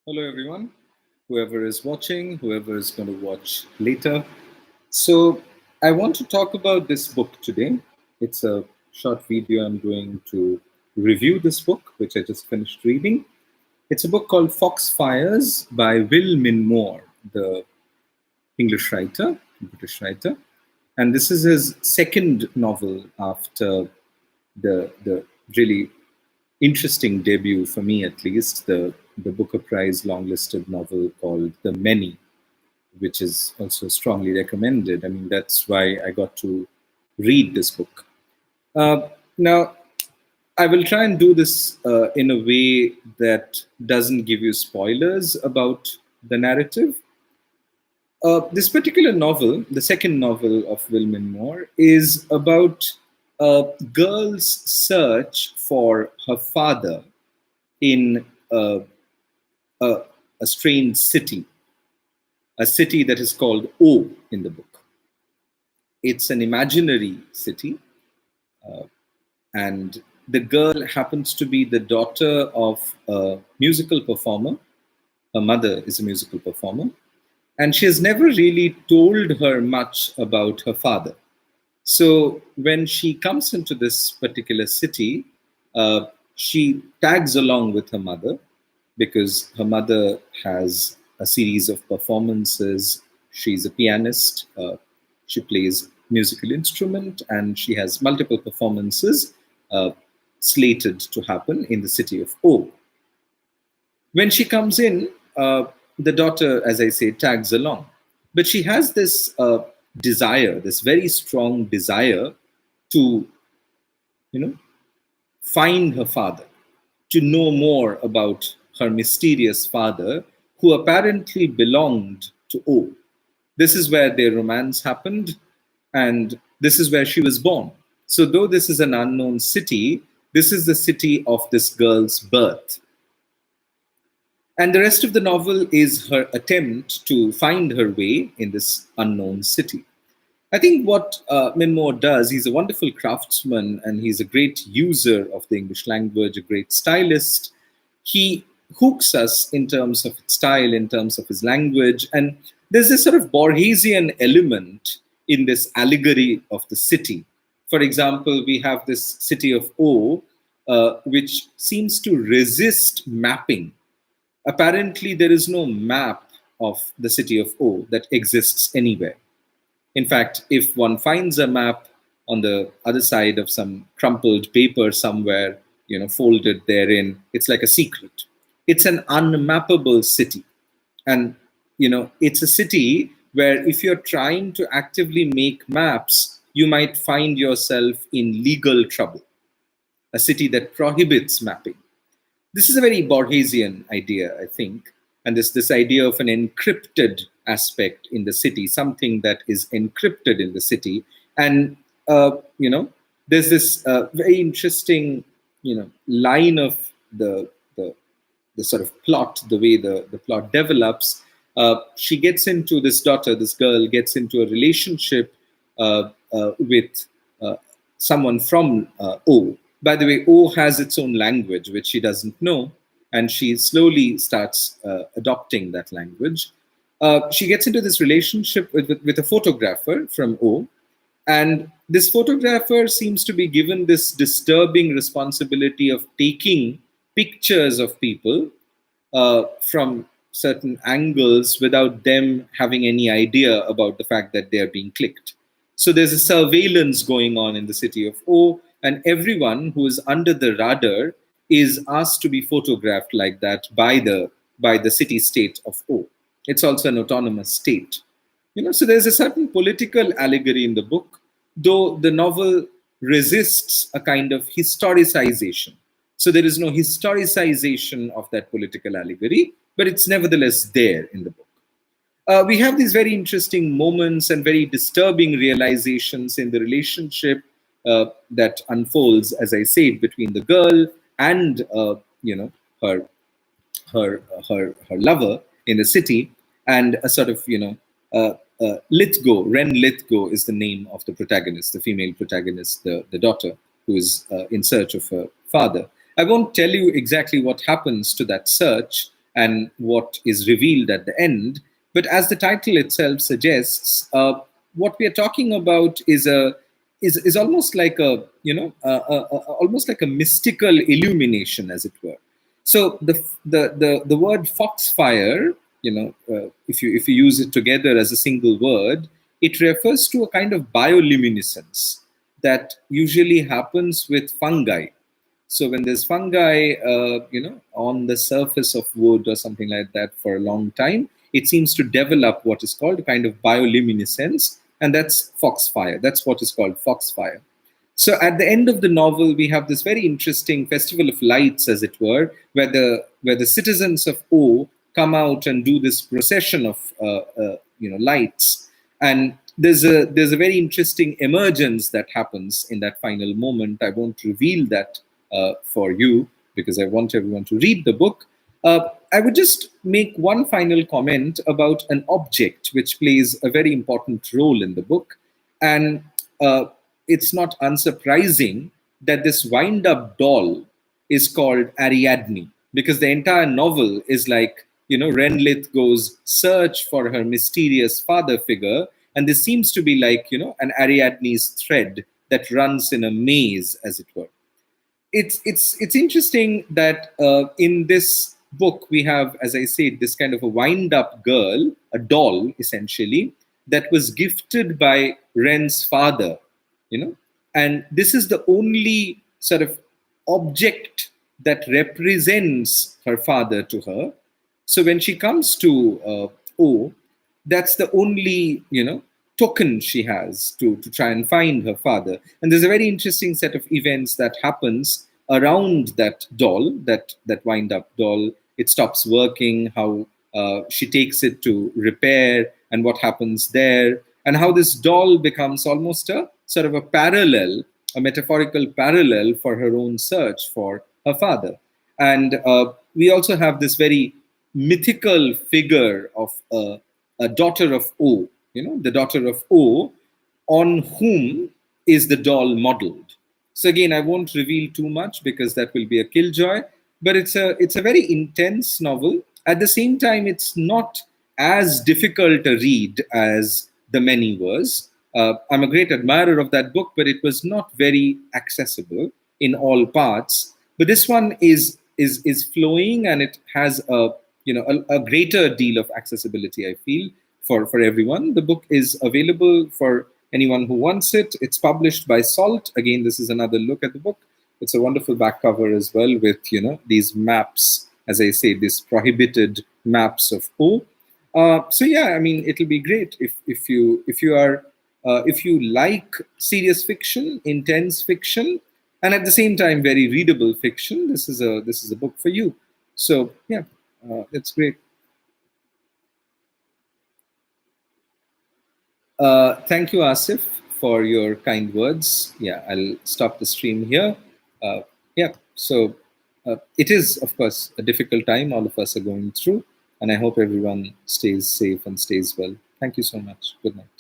Hello, everyone. Whoever is watching, whoever is going to watch later. So, I want to talk about this book today. It's a short video. I'm going to review this book, which I just finished reading. It's a book called Foxfires by Wyl Menmuir, the English writer, British writer. And this is his second novel after the really interesting debut, for me at least, the Booker Prize long-listed novel called The Many, which is also strongly recommended. I mean, that's why I got to read this book. Now, I will try and do this in a way that doesn't give you spoilers about the narrative. This particular novel, the second novel of Wyl Menmuir, is about a girl's search for her father in a, a strange city, a city that is called O in the book. It's an imaginary city, and the girl happens to be the daughter of a musical performer. Her mother is a musical performer, and she has never really told her much about her father. So when she comes into this particular city, she tags along with her mother because her mother has a series of performances. She's a pianist. She plays musical instrument, and she has multiple performances uh, slated to happen in the city of O. When she comes in, the daughter, as I say, tags along. But she has this desire, this very strong desire to, you know, find her father, to know more about her mysterious father, who apparently belonged to O. This is where their romance happened, and this is where she was born. So, though this is an unknown city, this is the city of this girl's birth. And the rest of the novel is her attempt to find her way in this unknown city. I think what Menmuir does, he's a wonderful craftsman and he's a great user of the English language, a great stylist. He hooks us in terms of its style, in terms of his language. And there's this sort of Borgesian element in this allegory of the city. For example, we have this city of O, which seems to resist mapping. Apparently, there is no map of the city of O that exists anywhere. In fact, if one finds a map on the other side of some crumpled paper somewhere, folded therein, it's like a secret. It's an unmappable city. And, it's a city where if you're trying to actively make maps, you might find yourself in legal trouble. A city that prohibits mapping. This is a very Borgesian idea, I think. And this idea of an encrypted aspect in the city, something that is encrypted in the city. And, there's this very interesting, line of the sort of plot, the way the plot develops. She gets into this girl gets into a relationship with someone from O. By the way, O has its own language, which she doesn't know, and she slowly starts adopting that language. She gets into this relationship with a photographer from O, and this photographer seems to be given this disturbing responsibility of taking pictures of people from certain angles without them having any idea about the fact that they're being clicked. So there's a surveillance going on in the city of O, and everyone who is under the radar is asked to be photographed like that by the city state of O. It's also an autonomous state. So there's a certain political allegory in the book, though the novel resists a kind of historicization. So there is no historicization of that political allegory, but it's nevertheless there in the book. We have these very interesting moments and very disturbing realizations in the relationship that unfolds, as I said, between the girl and her her lover in the city, and a sort of Lithgow. Ren Lithgow is the name of the protagonist, the female protagonist, the daughter who is in search of her father. I won't tell you exactly what happens to that search, and what is revealed at the end. But as the title itself suggests, what we are talking about is almost like a almost like a mystical illumination, as it were. So the word foxfire, if you use it together as a single word, it refers to a kind of bioluminescence that usually happens with fungi. So when there's fungi, on the surface of wood or something like that for a long time, it seems to develop what is called a kind of bioluminescence, and that's foxfire. That's what is called foxfire. So at the end of the novel, we have this very interesting festival of lights, as it were, where the citizens of O come out and do this procession of lights, and there's a very interesting emergence that happens in that final moment. I won't reveal that for you because I want everyone to read the book. I would just make one final comment about an object which plays a very important role in the book. And it's not unsurprising that this wind up doll is called Ariadne, because the entire novel is like, Renlith goes search for her mysterious father figure. And this seems to be like, an Ariadne's thread that runs in a maze, as it were. It's interesting that in this book we have, as I said, this kind of a wind-up girl, a doll essentially, that was gifted by Ren's father, and this is the only sort of object that represents her father to her. So when she comes to O, that's the only token she has to try and find her father. And there's a very interesting set of events that happens around that doll, that wind up doll. It stops working, how she takes it to repair, and what happens there, and how this doll becomes almost a sort of a parallel, a metaphorical parallel for her own search for her father. And we also have this very mythical figure of a daughter of O, the daughter of O, on whom is the doll modeled. So again, I won't reveal too much because that will be a killjoy. But it's a very intense novel. At the same time, it's not as difficult a read as The Many was. I'm a great admirer of that book, but it was not very accessible in all parts. But this one is flowing, and it has a greater deal of accessibility, I feel, for everyone. The book is available for anyone who wants it. It's published by Salt. Again, this is another look at the book. It's a wonderful back cover as well, with these maps, as I say, these prohibited maps of O. So yeah, I mean, it'll be great if you like serious fiction, intense fiction, and at the same time very readable fiction. This is a book for you. So yeah, it's great. Thank you, Asif, for your kind words. Yeah, I'll stop the stream here. Yeah, so it is, of course, a difficult time all of us are going through, and I hope everyone stays safe and stays well. Thank you so much. Good night.